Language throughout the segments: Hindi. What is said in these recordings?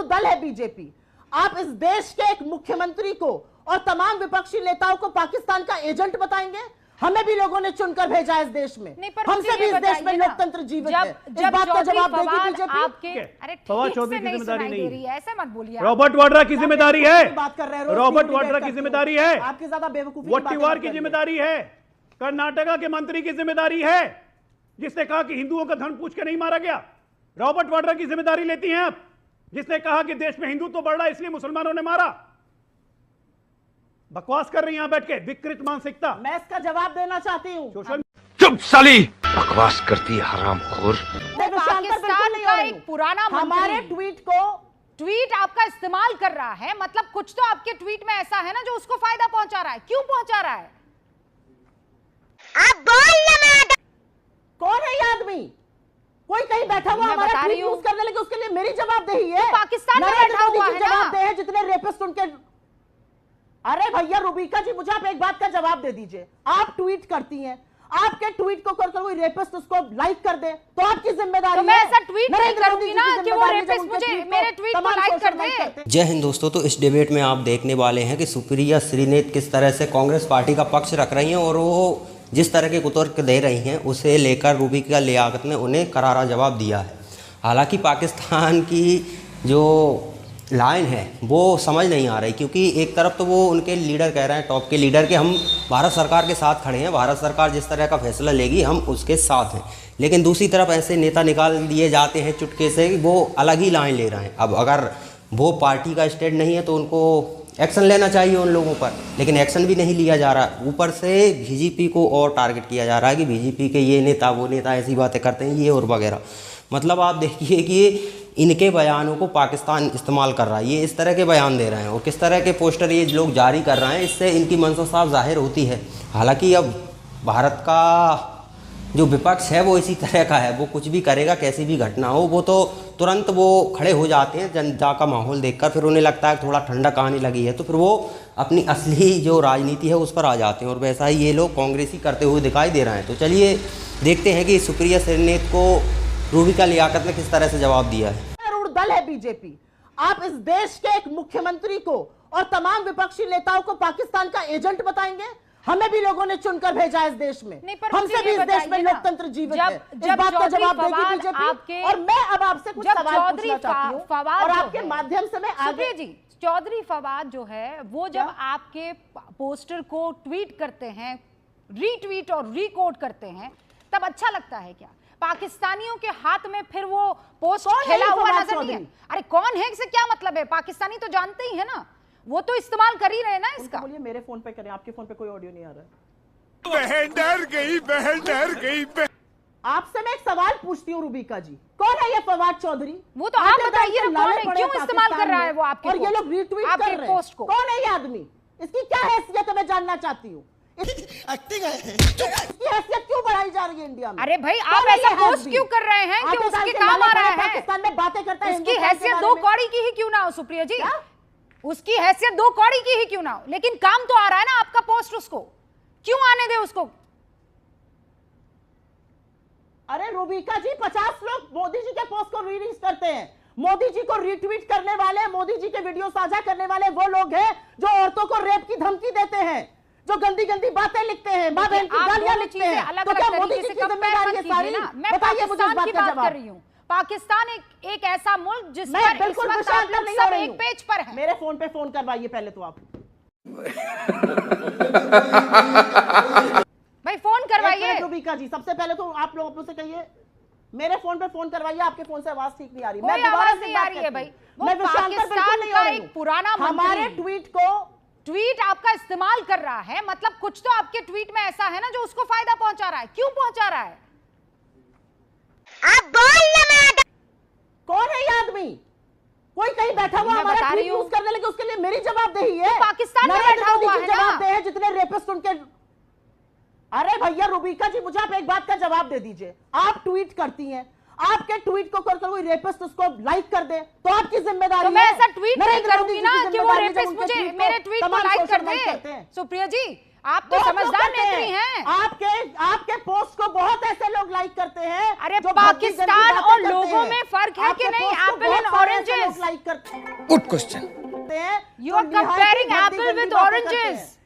सत्तारूढ़ दल है बीजेपी। आप इस देश के एक मुख्यमंत्री को और तमाम विपक्षी नेताओं को पाकिस्तान का एजेंट बताएंगे? हमें भी लोगों ने चुनकर भेजा इस देश में, हमसे भी इस देश में लोकतंत्र जीवित है। इस बात का जवाब देगी बीजेपी? अरे फवाद चौधरी की जिम्मेदारी नहीं है, ऐसे मत बोलिए। रॉबर्ट वाड्रा की जिम्मेदारी है, बात कर रहे हैं। रॉबर्ट वाड्रा की जिम्मेदारी है, आपकी ज्यादा बेवकूफी वट्टीवार की जिम्मेदारी है, कर्नाटका के मंत्री की जिम्मेदारी है जिसने कहा कि हिंदुओं का धन पूछ के नहीं मारा गया। रॉबर्ट वाड्रा की जिम्मेदारी लेती हैं आप, जिसने कहा कि देश में हिंदुत्व बढ़ रहा है इसलिए मुसलमानों ने मारा। बकवास कर रही हैं यहां बैठ के, विकृत मानसिकता। मैं इसका जवाब देना चाहती हूँ। सोशल चुप साली, बकवास करती है हरामखोर। पाकिस्तान का एक पुराना हमारे ट्वीट आपका इस्तेमाल कर रहा है, मतलब कुछ तो आपके ट्वीट में ऐसा है ना जो उसको फायदा पहुंचा रहा है। क्यों पहुंचा रहा है? आप बोल कौन है ये आदमी? कोई कहीं बैठा हुआ हमारा ट्वीट यूज करने लगे, उसके लिए मेरी जवाबदेही है। पाकिस्तान में बैठा हुआ है ना, जवाब दे जितने रेपिस्ट उनके। अरे भैया रुबिका जी, मुझे आप एक बात का जवाब दे दीजिए। आप ट्वीट करती हैं, आपके ट्वीट को कर कोई रेपिस्ट उसको लाइक कर दे तो आपकी जिम्मेदारी है। तो मैं ऐसा ट्वीट नहीं करूंगी ना कि वो रेपिस्ट मुझे मेरे ट्वीट को लाइक कर दे। जय हिंद दोस्तों, तो इस डिबेट में आप देखने वाले हैं कि सुप्रिया श्रीनेत किस तरह से कांग्रेस पार्टी का पक्ष रख रही हैं और वो जिस तरह के कुतर्क दे रही हैं उसे लेकर रुबिका लियाकत ने उन्हें करारा जवाब दिया है। हालांकि पाकिस्तान की जो लाइन है वो समझ नहीं आ रही, क्योंकि एक तरफ तो वो उनके लीडर कह रहे हैं, टॉप के लीडर, कि हम भारत सरकार के साथ खड़े हैं, भारत सरकार जिस तरह का फैसला लेगी हम उसके साथ हैं। लेकिन दूसरी तरफ ऐसे नेता निकाल दिए जाते हैं चुटके से, वो अलग ही लाइन ले रहे हैं। अब अगर वो पार्टी का स्टेट नहीं है तो उनको एक्शन लेना चाहिए उन लोगों पर, लेकिन एक्शन भी नहीं लिया जा रहा। ऊपर से बीजेपी को और टारगेट किया जा रहा है कि बीजेपी के ये नेता वो नेता ऐसी बातें करते हैं ये और वगैरह। मतलब आप देखिए कि इनके बयानों को पाकिस्तान इस्तेमाल कर रहा है, ये इस तरह के बयान दे रहे हैं और किस तरह के पोस्टर ये लोग जारी कर रहे हैं, इससे इनकी मंशा साफ जाहिर होती है। हालांकि अब भारत का जो विपक्ष है वो इसी तरह का है, वो कुछ भी करेगा, कैसी भी घटना हो वो तो तुरंत वो खड़े हो जाते हैं जनता का माहौल देखकर। फिर उन्हें लगता है थोड़ा ठंडा कहानी लगी है तो फिर वो अपनी असली जो राजनीति है उस पर आ जाते हैं, और वैसा ही ये लोग कांग्रेसी करते हुए दिखाई दे रहे हैं। तो चलिए देखते हैं कि सुप्रिया श्रीनेत को रुबिका लियाकत ने किस तरह से जवाब दिया है। सत्तारूढ़ दल है बीजेपी। आप इस देश के एक मुख्यमंत्री को और तमाम विपक्षी नेताओं को पाकिस्तान का एजेंट बताएंगे? हमें भी लोगों ने चुनकर भेजा इस देश में, हमसे भी इस देश में लोकतंत्र जीवित है। इस बात का जवाब देगी बीजेपी। और मैं अब आपसे कुछ सवाल पूछना चाहती हूं और आपके माध्यम से मैं आगे जी। चौधरी फवाद जो है वो जब आपके पोस्टर को ट्वीट करते हैं, रीट्वीट और रिकोट करते हैं, तब अच्छा लगता है क्या? पाकिस्तानियों के हाथ में फिर वो पोस्ट खेला हुआ नजर नहीं है। अरे कौन है इससे क्या मतलब है? पाकिस्तानी तो जानते ही है ना, वो तो इस्तेमाल कर ही रहे ना इसका। बोलिए मेरे फोन पे करें, आपके फोन पे कोई ऑडियो नहीं आ रहा है। बहन डर गई। आपसे मैं एक सवाल पूछती हूँ रुबिका जी, कौन है ये फवाद चौधरी? वो तो आप बताइए ना, कौन है, क्यों इस्तेमाल कर रहा है वो आपके और ये लोग रीट्वीट कर रहे हैं पोस्ट को? कौन है ये आदमी? इसकी क्या हैसियत है मैं जानना चाहती हूँ। एक्टिंग है, इसकी हैसियत क्यों बढ़ाई जा रही है इंडिया में? अरे भाई आप ऐसा पोस्ट क्यों कर रहे हैं कि उसके काम आ रहा है? पाकिस्तान में बातें करता है, उसकी हैसियत दो कौड़ी की ही क्यों ना हो सुप्रिया जी, उसकी हैसियत दो कौड़ी की ही क्यों ना हो, लेकिन काम तो आ रहा है ना आपका पोस्ट, उसको क्यों आने दे उसको? अरे रुबिका जी, 50 लोग मोदी जी के पोस्ट को रीरीच करते हैं। मोदी जी को रीट्वीट करने वाले, मोदी जी के वीडियो साझा करने वाले वो लोग हैं जो औरतों को रेप की धमकी देते हैं, जो गंदी गंदी बातें लिखते हैं, मां बहन की गालियां लिखते हैं। तो क्या मोदी जी की जिम्मेदारी है सारी? बताइए मुझे इस बात का जवाब। कर रही हूं पाकिस्तान एक ऐसा मुल्क जिस पर इस वक्त आप लोग सब एक पेज पर हैं। मेरे फोन पे फोन करवाइए पहले तो आप। भाई फोन करवाइए। रुबिका जी, सबसे पहले तो आप लोग अपनों से कहिए मेरे फोन पे फोन करवाइए, आपके फोन से आवाज ठीक नहीं आ रही। मैं दोबारा से आ रही है भाई। मैं पाकिस्तान का एक पुराना हमारे ट्वीट आपका इस्तेमाल कर रहा है, मतलब कुछ तो आपके ट्वीट में ऐसा है ना जो उसको फायदा पहुंचा रहा है। क्यों पहुंचा रहा है? आप बोल कौन है ये आदमी? कोई कहीं बैठा हुआ हमारा ट्वीट यूज करने लगे, उसके लिए मेरी जवाबदेही है। पाकिस्तान में बैठा हुआ है ना, जवाब दे है जितने रेपिस्ट उनके। अरे भैया रुबिका जी, मुझे आप एक बात का जवाब दे दीजिए। आप ट्वीट करती हैं, आपके ट्वीट को कर कोई रेपिस्ट उसको लाइक कर दे तो आपकी जिम्मेदारी है। मैं ऐसा ट्वीट नहीं करूंगी ना कि वो रेपिस्ट मुझे मेरे ट्वीट को लाइक कर दे। सुप्रिया जी, आप तो समझदार नेत्री हैं। आपके पोस्ट को बहुत ऐसे लोग लाइक करते हैं। अरे पाकिस्तान और लोगों में फर्क है कि नहीं? एप्पल एंड ऑरेंजेस लाइक करते हैं। Good question. You are comparing apple with oranges.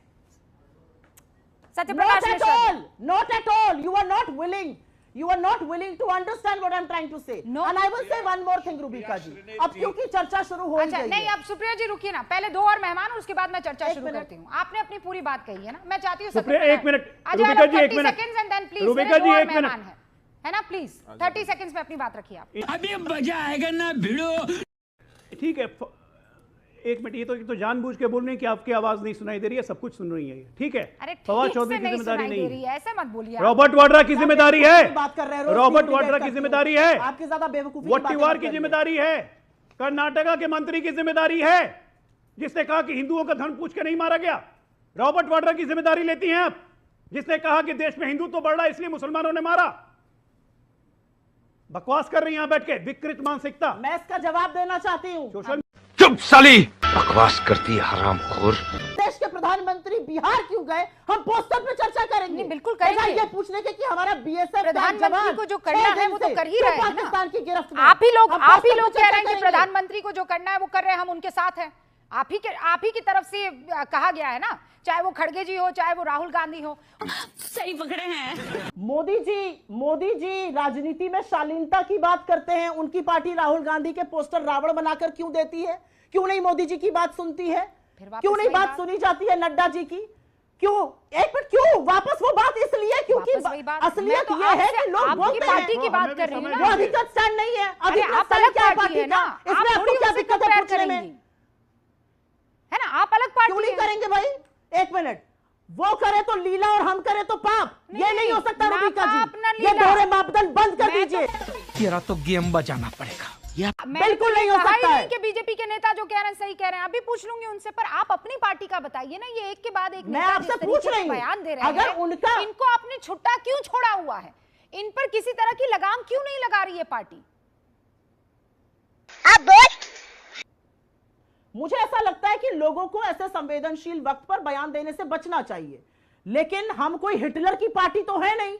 Not at all. Not at all. You are not willing. You are not willing to understand what I'm trying to say. No. And I will say one more thing, Rubika ji. अब क्योंकि चर्चा शुरू हो अच्छा गई नहीं, है। अब सुप्रिया जी रुकिए ना, पहले दो और मेहमान, उसके बाद मैं चर्चा शुरू करती हूँ। आपने अपनी पूरी बात कही है ना, मैं चाहती हूँ सुप्रिया एक मिनट, रूबिका जी एक मिनट, रूबिका जी एक मिनट है ना, प्लीज 30 सेकंड्स में अपनी बात रखिए आप। अभी मजा आएगा ना भिड़ो। ठीक है, एक मिनट, ये तो जानबूझ के बोल रहे हैं कि आपकी आवाज नहीं सुनाई दे रही है, सब कुछ सुन रही है, ठीक है। फवाद चौधरी की जिम्मेदारी नहीं है, ऐसे मत बोलिए। रॉबर्ट वाड्रा की जिम्मेदारी है, बात कर रहे हैं, रॉबर्ट वाड्रा की जिम्मेदारी है, आपकी ज्यादा बेवकूफी वट्टीवार की जिम्मेदारी है, कर्नाटका के मंत्री की जिम्मेदारी है जिसने कहा कि हिंदुओं का धर्म पूछ के नहीं मारा गया। रॉबर्ट वाड्रा की जिम्मेदारी लेती हैं आप, जिसने कहा कि देश में हिंदुत्व बढ़ रहा है इसलिए मुसलमानों ने मारा। बकवास कर रही हैं बैठ के, विकृत मानसिकता। मैं इसका जवाब देना चाहती हूँ। सोशल चुप साली, बकवास करती है हरामखोर। देश के प्रधानमंत्री बिहार क्यों गए, हम पोस्टर पे चर्चा करेंगे। नहीं, बिल्कुल करेंगे। ये पूछने के कि हमारा बीएसएफ प्रधानमंत्री को जो करना है वो तो कर ही रहे हैं ना। पाकिस्तान की गिरफ्त में आप ही लोग हम कह पोस्टर पे रहे हैं कि करेंगे। प्रधानमंत्री को जो करना है वो कर रहे हैं, हम उनके साथ हैं। आप ही की तरफ से कहा गया है ना, चाहे वो खड़गे जी हो, चाहे वो राहुल गांधी हो। सही पकड़े हैं। मोदी जी राजनीति में शालीनता की बात करते हैं। उनकी पार्टी राहुल गांधी के पोस्टर रावण बनाकर क्यों देती है? क्यों नहीं मोदी जी की बात सुनती है? क्यों नहीं बात सुनी जाती है नड्डा जी की? क्यों एक मिनट, क्यों वापस वो बात? इसलिए क्योंकि असलियत ये है कि लोग बोलते हैं पार्टी की बात कर रही है वो अधिकृत स्टैंड नहीं है। आप अलग पार्टी है ना, इसमें आपको क्या दिक्कत है पूछने में? है ना, आप अलग पार्टी क्यों नहीं करेंगे भाई? एक मिनट, वो करे तो लीला और हम करे तो पाप, ये नहीं हो सकता रूबिका जी। ये दोहरे मापदंड बंद कर दीजिए। तेरा तो गेम बजाना पड़ेगा। बिल्कुल नहीं हो सकता है कि बीजेपी के नेता जो कह रहे हैं सही कह रहे हैं। अभी पूछ लूंगी उनसे, पर आप अपनी पार्टी का बताइए ना। ये एक के बाद एक मैं आपसे पूछ रही हूं, बयान दे रहे हैं, अगर उनका इनको आपने छुट्टा क्यों छोड़ा हुआ है? इन पर किसी तरह की लगाम क्यों नहीं लगा रही है पार्टी? मुझे ऐसा लगता है कि लोगों को ऐसे संवेदनशील वक्त पर बयान देने से बचना चाहिए, लेकिन हम कोई हिटलर की पार्टी तो है नहीं।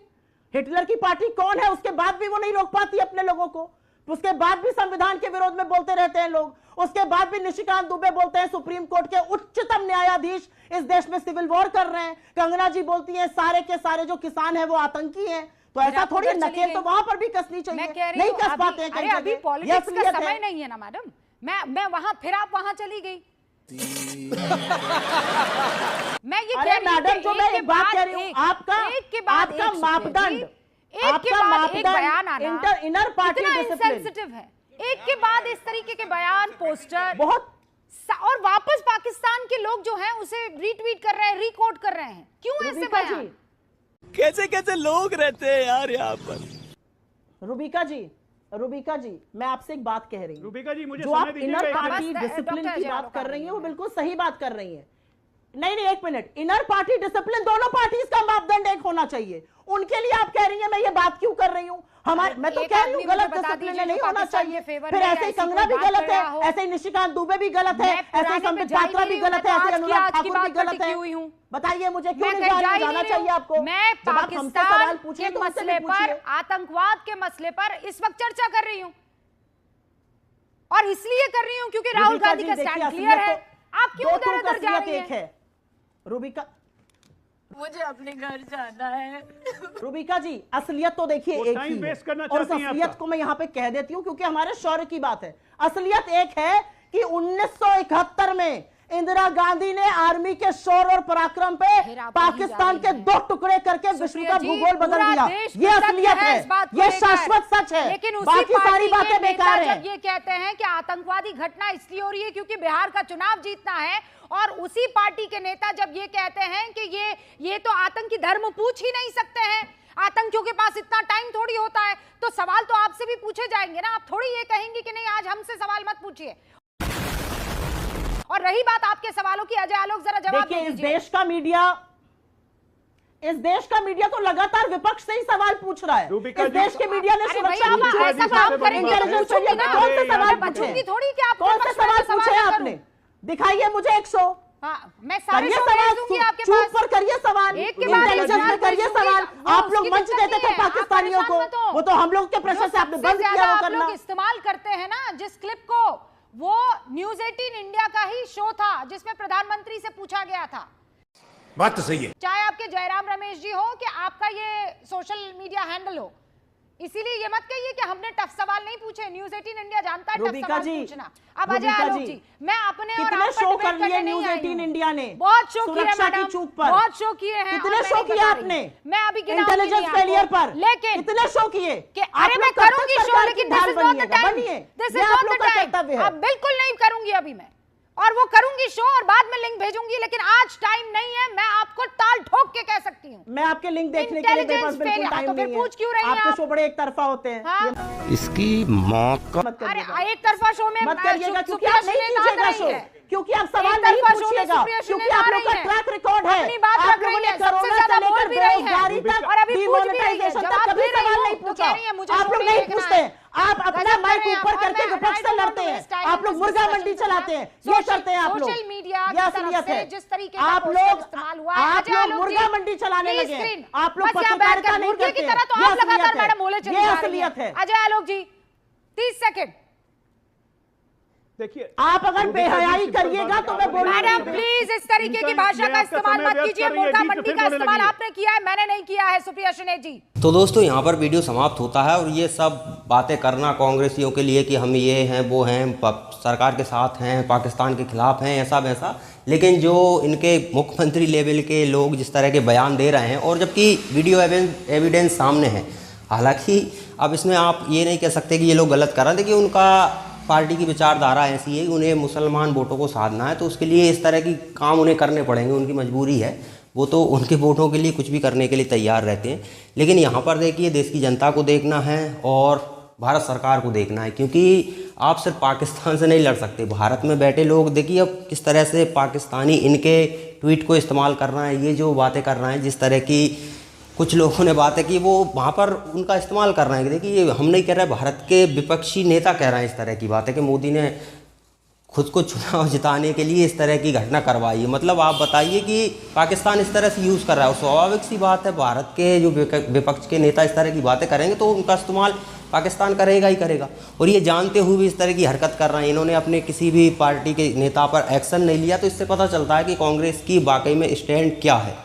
हिटलर की पार्टी कौन है, उसके बाद भी वो नहीं रोक पाती अपने लोगों को। उसके बाद भी संविधान के विरोध में बोलते रहते हैं लोग। उसके बाद भी निशिकांत दुबे बोलते हैं सुप्रीम कोर्ट के उच्चतम न्यायाधीश इस देश में सिविल वॉर कर रहे हैं। कंगना जी बोलती हैं सारे के सारे जो किसान हैं वो आतंकी हैं। तो ऐसा थोड़ी नकेल तो वहां पर भी कसनी चाहिए, नहीं कस पाते हैं। अरे अभी पॉलिटिक्स का समय नहीं है ना मैडम। मैं वहां, फिर आप वहां चली गई। मैं ये कह रही हूं, मैडम जो मैं एक बात कह रही हूं, आपका मापदंड, एक के बाद एक बयान आना इनर पार्टी इनसेंसिटिव है। एक के बाद इस तरीके के बयान, पोस्टर बहुत, और वापस पाकिस्तान के लोग जो हैं उसे रीट्वीट कर रहे हैं, रिकोट कर रहे हैं। क्यों ऐसे बयान? कैसे कैसे लोग रहते हैं यार यहाँ पर। रूबिका जी मैं आपसे एक बात कह रही हूँ। रूबिका जी मुझे जो आप इनर पार्टी डिसिप्लिन की बात कर रही हैं वो बिल्कुल सही बात कर रही हैं। नहीं एक मिनट, इनर पार्टी डिसिप्लिन दोनों पार्टीज का मापदंड एक होना चाहिए। उनके लिए आप कह रही हैं मैं ये बात क्यों कर रही हूँ? मैं तो कह रही हूँ गलत डिसिप्लिन नहीं होना चाहिए। फिर ऐसे ही कंगना भी गलत है, ऐसे ही निशिकांत दुबे भी गलत है, ऐसे ही संबित पात्रा भी गलत है, ऐसे अनुराग ठाकुर भी गलत है। बताइए मुझे क्यों नहीं जाना चाहिए आपको? मैं पाकिस्तान के मसले पर, आतंकवाद के मसले पर इस वक्त चर्चा कर रही हूँ, और इसलिए कर रही हूँ क्योंकि राहुल गांधी का स्टैंड क्लियर है। आप क्यों उधर जा रही हैं? रूबिका, मुझे अपने घर जाना है। रूबिका जी असलियत तो देखिए एक ही है, और उस असलियत को मैं यहाँ पे कह देती हूँ क्योंकि हमारे शौर्य की बात है। असलियत एक है कि 1971 में इंदिरा गांधी ने आर्मी के शौर्य और पराक्रम पे पाकिस्तान के 2 टुकड़े करके विश्व का भूगोल बदल दिया। ये असलियत है, ये शाश्वत सच है। लेकिन बाकी सारी बातें बेकार है। जब ये कहते हैं कि आतंकवादी घटना इसलिए हो रही है क्योंकि बिहार का चुनाव जीतना है, और उसी पार्टी के नेता जब ये कहते हैं कि ये तो आतंकी धर्म पूछ ही नहीं सकते हैं, आतंकियों के पास इतना टाइम थोड़ी होता है, तो सवाल तो आपसे भी पूछे जाएंगे ना। आप थोड़ी ये कहेंगे कि नहीं आज हमसे सवाल मत पूछिए। और रही बात आपके सवालों की, अजय आलोक जरा जवाब दीजिए। इस देश का मीडिया तो लगातार विपक्ष से ही सवाल पूछ रहा है। इस देश के मीडिया ने सुरक्षा ऐसा काम करेंगे कौन से सवाल पूछे आपने? दिखाइए मुझे एक शो, हाँ, मैं सारे करिए शो सवाल, दूंगी आपके चूक पास। पर करिए सवाल, एक के बाद एक इंटेलिजेंस में सवाल करिए पूछूंगी, सवाल। वो आप उसकी लोग मंच दिक्कत देते नहीं थे है, आप पाकिस्तानियों को, परेशान मत हो। वो तो हम लोग के प्रेशर से आपने सबसे बंद किया ज्यादा वो आप करना। लोग इस्तेमाल करते हैं ना जिस क्लिप को, वो न्यूज 18 इंडिया का ही शो था जिसमें प्रधानमंत्री से पूछा गया था। बात तो सही है। चाहे आपके जयराम रमेश जी हो कि आपका ये सोशल मीडिया हैंडल हो, इसीलिए ये मत कहिए कि हमने टफ सवाल नहीं पूछे। न्यूज 18 इंडिया जानता है टफ रूबिका सवाल जी, पूछना। अब अजय रूबिका आलोक जी, जी, मैं अपने और कितने आप शो पर कर डिबेट लिए करने न्यूज नहीं आई 18 हूं। इंडिया ने बहुत शो किए सुरक्षा की मैडम, चूक पर, बहुत शो किए हैं। कितने और शो मैं नहीं किए बता आपने? रही। मैं अभी गिनाऊंगी इंटेलिजेंस नहीं आपको। फेलियर पर लेकिन कितने शो किए? कि आप अरे मैं लोग कब तक करूंगी शो, सरकार लेकिन की दिस ढाल इज नॉट द बनिएगा? टाइम, बनिए, दिस ये इज आप नॉट लोग द का टाइम। कर्तव्य है। अब बिल्कुल नहीं करूंगी अभी मैं, और वो करूंगी शो और बाद में लिंक भेजूंगी, लेकिन आज टाइम नहीं है। मैं आपको ताल ठोक के कह सकती हूँ। मैं आपके लिंक देखने के लिए मेरे पास बिल्कुल Intelligence टाइम failure, तो फिर नहीं पूछ क्यों रही है। हैं आपके आप? शो बड़े एक तरफा होते हैं। हाँ? ये इसकी माँ का मत करिएगा। अरे एक तरफा शो में मत करिएगा, क्योंकि सुप्रिया आप नहीं सुनील आ कीजिएगा रही शो, है। क्योंकि आप सवाल एक नहीं तरफा शो में पूछिएगा, सुप्रिया क्योंकि सुनील आप आ लोग का रही है। ट्रैक रिकॉर्ड है। अपनी बात आप रख लोगों रही ने है, सबसे कोरोना ज्यादा से लेकर बोल भी रही है। बेरोजगारी तक, और अभी पूछ भी रही है, डिमोनेटाइजेशन तक जवाब कभी दे रही सवाल हूँ, नहीं तो पूछा। कह रही है मुझे आप शो लोग नहीं नहीं देखना पूछते। है। आप अपना गजब माइक कर रहे हैं ऊपर आप, करके और मैं विपक्ष से I don't लड़ते want to हैं। waste time आप in लोग this मुर्गा discussion मंडी में। चलाते हैं, ये सोशल- करते हैं आप लोग। सोशल मीडिया ये की तरफ असलियत से है। जिस तरीके का आप पोस्टर लोग इस्तेमाल हुआ है, आप अजय लोग आलोक मुर्गा जी, मंडी चलाने please लगे हैं। screen, आप लोग बस यहाँ पत्रकारिता बैठकर नहीं मुर्गे की करते तरह तो हैं। आप लगातार ये मैडम बोले चली ये जा रही असलियत हैं। है। अजय आलोक जी 30 सेकंड। देखिए, आप अगर बेहयाई करिएगा तो मैं बोलूंगा मैडम नहीं। प्लीज इस तरीके की भाषा का इस्तेमाल मत कीजिए। मुर्गा मंडी का इस्तेमाल आपने किया है, मैंने नहीं किया है। सुप्रिया सुनील जी, तो दोस्तों यहाँ पर वीडियो समाप्त होता है और ये सब बातें करना कांग्रेसियों के लिए कि हम ये हैं वो हैं, सरकार के साथ हैं, पाकिस्तान के खिलाफ हैं, ऐसा वैसा, लेकिन जो इनके मुख्यमंत्री लेवल के लोग जिस तरह के बयान दे रहे हैं और जबकि वीडियो एविडेंस सामने है, हालांकि अब इसमें आप ये नहीं कह सकते कि ये लोग गलत कर रहे हैं। देखिए उनका पार्टी की विचारधारा ऐसी है कि उन्हें मुसलमान वोटों को साधना है, तो उसके लिए इस तरह की काम उन्हें करने पड़ेंगे, उनकी मजबूरी है। वो तो उनके वोटों के लिए कुछ भी करने के लिए तैयार रहते हैं। लेकिन यहाँ पर देखिए देश की जनता को देखना है और भारत सरकार को देखना है, क्योंकि आप सिर्फ पाकिस्तान से नहीं लड़ सकते। भारत में बैठे लोग देखिए अब किस तरह से पाकिस्तानी इनके ट्वीट को इस्तेमाल कर रहे हैं, ये जो बातें कर रहे हैं, जिस तरह की कुछ लोगों ने बातें की वो वहाँ पर उनका इस्तेमाल कर रहे हैं। देखिए हम नहीं कह रहे, भारत के विपक्षी नेता कह रहे हैं इस तरह की बातें कि मोदी ने खुद को चुनाव जिताने के लिए इस तरह की घटना करवाई है। मतलब आप बताइए कि पाकिस्तान इस तरह से यूज़ कर रहा है, स्वाभाविक सी बात है भारत के जो विपक्ष के नेता इस तरह की बातें करेंगे तो उनका इस्तेमाल पाकिस्तान करेगा ही करेगा। और ये जानते हुए भी इस तरह की हरकत कर रहे हैं, इन्होंने अपने किसी भी पार्टी के नेता पर एक्शन नहीं लिया, तो इससे पता चलता है कि कांग्रेस की वाकई में स्टैंड क्या है।